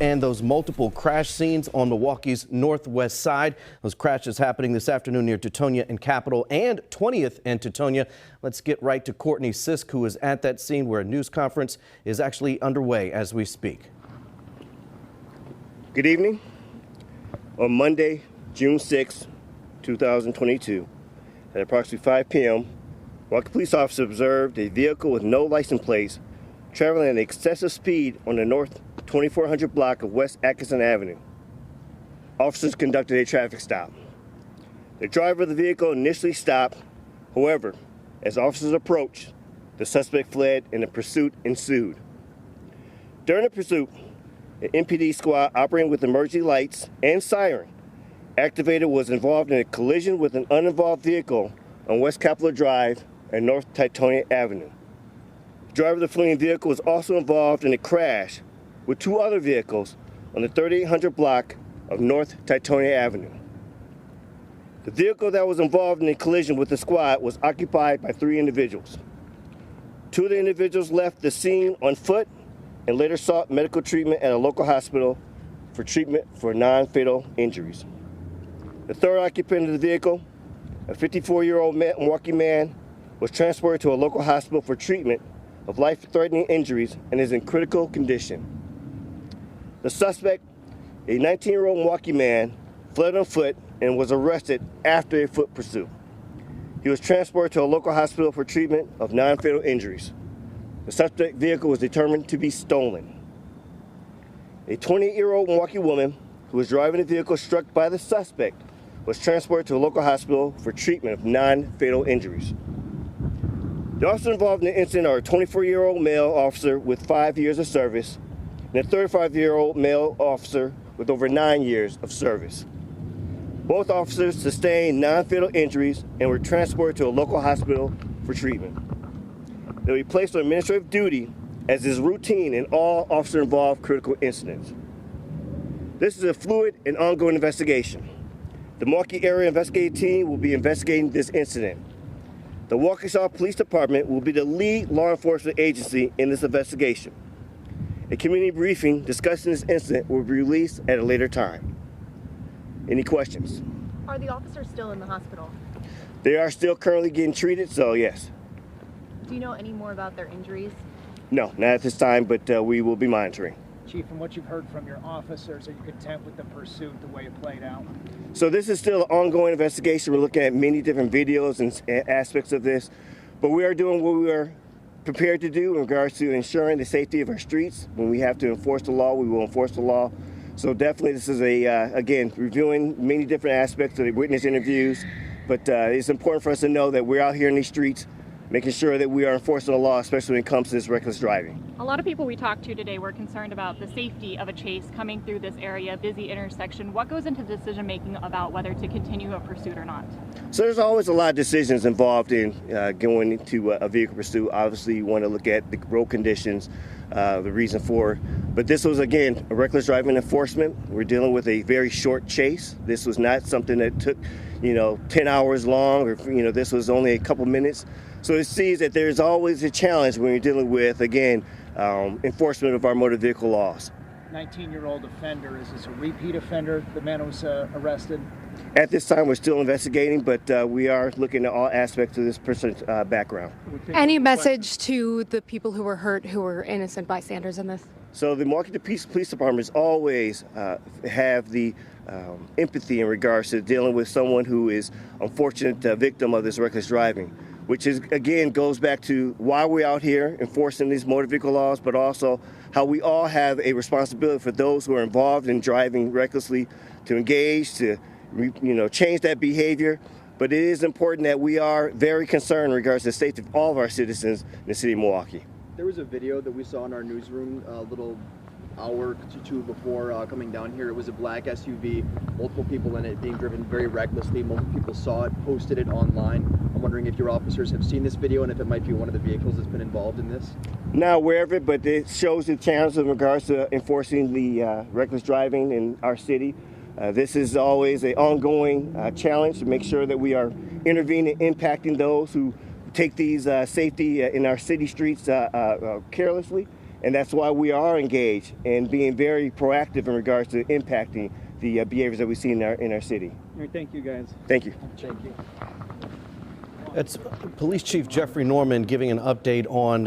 And those multiple crash scenes on Milwaukee's northwest side. Those crashes happening this afternoon near Teutonia and Capitol and 20th and Teutonia. Let's get right to Courtney Sisk, who is at that scene where a news conference is actually underway as we speak. Good evening. On Monday, June 6, 2022, at approximately 5 p.m., Milwaukee police officers observed a vehicle with no license plates traveling at excessive speed on the north 2400 block of West Atkinson Avenue. Officers conducted a traffic stop. The driver of the vehicle initially stopped. However, as officers approached, the suspect fled and a pursuit ensued. During the pursuit, an MPD squad operating with emergency lights and siren activated was involved in a collision with an uninvolved vehicle on West Capitol Drive and North Teutonia Avenue. The driver of the fleeing vehicle was also involved in a crash with two other vehicles on the 3800 block of North Teutonia Avenue. The vehicle that was involved in the collision with the squad was occupied by 3 individuals. 2 of the individuals left the scene on foot and later sought medical treatment at a local hospital for treatment for non-fatal injuries. The third occupant of the vehicle, a 54-year-old Milwaukee man, was transported to a local hospital for treatment of life-threatening injuries and is in critical condition. The suspect, a 19-year-old Milwaukee man, fled on foot and was arrested after a foot pursuit. He was transported to a local hospital for treatment of non-fatal injuries. The suspect vehicle was determined to be stolen. A 28-year-old Milwaukee woman who was driving the vehicle struck by the suspect was transported to a local hospital for treatment of non-fatal injuries. The officers involved in the incident are a 24-year-old male officer with 5 years of service and a 35-year-old male officer with over 9 years of service. Both officers sustained non-fatal injuries and were transported to a local hospital for treatment. They will be placed on administrative duty as is routine in all officer-involved critical incidents. This is a fluid and ongoing investigation. The Milwaukee Area Investigative Team will be investigating this incident. The Waukesha Police Department will be the lead law enforcement agency in this investigation. A community briefing discussing this incident will be released at a later time. Any questions? Are the officers still in the hospital? They are still currently getting treated, so yes. Do you know any more about their injuries? No, not at this time, but we will be monitoring. Chief, from what you've heard from your officers, are you content with the pursuit, the way it played out? So this is still an ongoing investigation. We're looking at many different videos and aspects of this, but we are doing what we are prepared to do in regards to ensuring the safety of our streets. When we have to enforce the law, we will enforce the law. So definitely this is again, reviewing many different aspects of the witness interviews, but it's important for us to know that we're out here in these streets making sure that we are enforcing the law, especially when it comes to this reckless driving. A lot of people we talked to today were concerned about the safety of a chase coming through this area, busy intersection. What goes into decision making about whether to continue a pursuit or not? So there's always a lot of decisions involved in going into a vehicle pursuit. Obviously, you want to look at the road conditions, the reason for. But this was, again, a reckless driving enforcement. We're dealing with a very short chase. This was not something that took, 10 hours long, or, this was only a couple minutes. So it sees that there's always a challenge when you're dealing with, again, enforcement of our motor vehicle laws. 19-year-old offender, is this a repeat offender, the man who was arrested? At this time, we're still investigating, but we are looking at all aspects of this person's background. Any message to the people who were hurt, who were innocent bystanders in this? So the Milwaukee Police Department always have the empathy in regards to dealing with someone who is unfortunate victim of this reckless driving, which is, again, goes back to why we're out here enforcing these motor vehicle laws, but also how we all have a responsibility for those who are involved in driving recklessly to engage, to change that behavior. But it is important that we are very concerned in regards to the safety of all of our citizens in the city of Milwaukee. There was a video that we saw in our newsroom a little hour to two before coming down here. It was a black SUV, multiple people in it being driven very recklessly. Multiple people saw it, posted it online. I'm wondering if your officers have seen this video and if it might be one of the vehicles that's been involved in this. Not aware of it, but it shows the challenge in regards to enforcing the reckless driving in our city. This is always an ongoing challenge to make sure that we are intervening, impacting those who take these safety in our city streets carelessly. And that's why we are engaged and being very proactive in regards to impacting the behaviors that we see in our city. All right, thank you, guys. Thank you. Thank you. It's Police Chief Jeffrey Norman giving an update on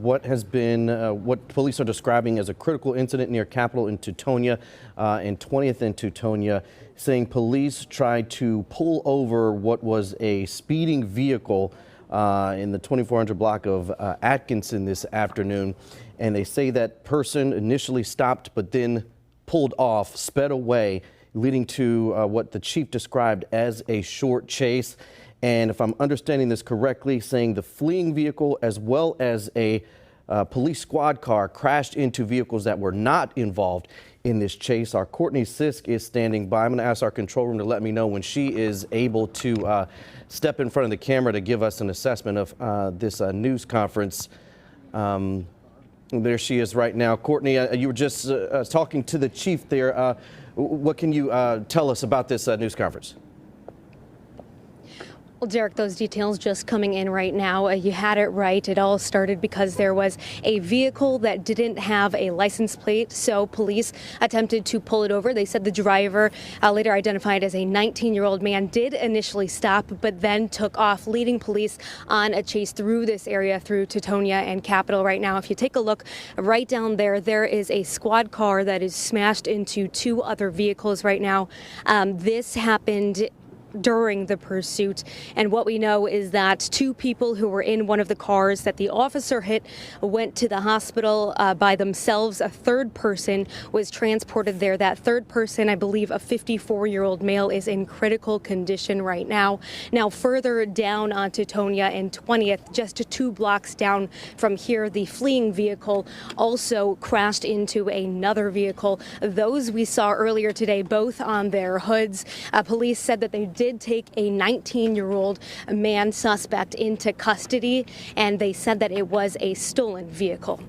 what police are describing as a critical incident near Capitol in Teutonia and 20th and Teutonia, saying police tried to pull over what was a speeding vehicle in the 2400 block of Atkinson this afternoon. And they say that person initially stopped but then pulled off, sped away, leading to what the chief described as a short chase. And if I'm understanding this correctly, saying the fleeing vehicle as well as a police squad car crashed into vehicles that were not involved in this chase. Our Courtney Sisk is standing by. I'm going to ask our control room to let me know when she is able to step in front of the camera to give us an assessment of this news conference. There she is right now. Courtney, you were just talking to the chief there. What can you tell us about this news conference? Well, Derek, those details just coming in right now. You had it right. It all started because there was a vehicle that didn't have a license plate, so police attempted to pull it over. They said the driver, later identified as a 19-year-old man, did initially stop, but then took off, leading police on a chase through this area, through Teutonia and Capitol. Right now, if you take a look right down there, there is a squad car that is smashed into two other vehicles right now. This happened during the pursuit, and what we know is that two people who were in one of the cars that the officer hit went to the hospital by themselves. A third person was transported there. That third person, I believe a 54-year-old male, is in critical condition right now. Now further down on Teutonia and 20th, just 2 blocks down from here, the fleeing vehicle also crashed into another vehicle. Those we saw earlier today, both on their hoods. Police said that they did take a 19-year-old man suspect into custody, and they said that it was a stolen vehicle.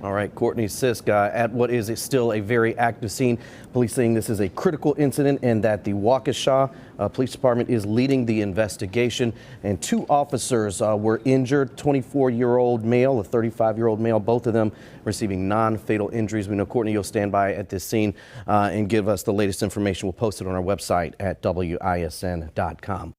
All right, Courtney Sisk at what is still a very active scene. Police saying this is a critical incident and that the Waukesha Police Department is leading the investigation. And 2 officers were injured, 24-year-old male, a 35-year-old male, both of them receiving non-fatal injuries. We know, Courtney, you'll stand by at this scene and give us the latest information. We'll post it on our website at WISN.com.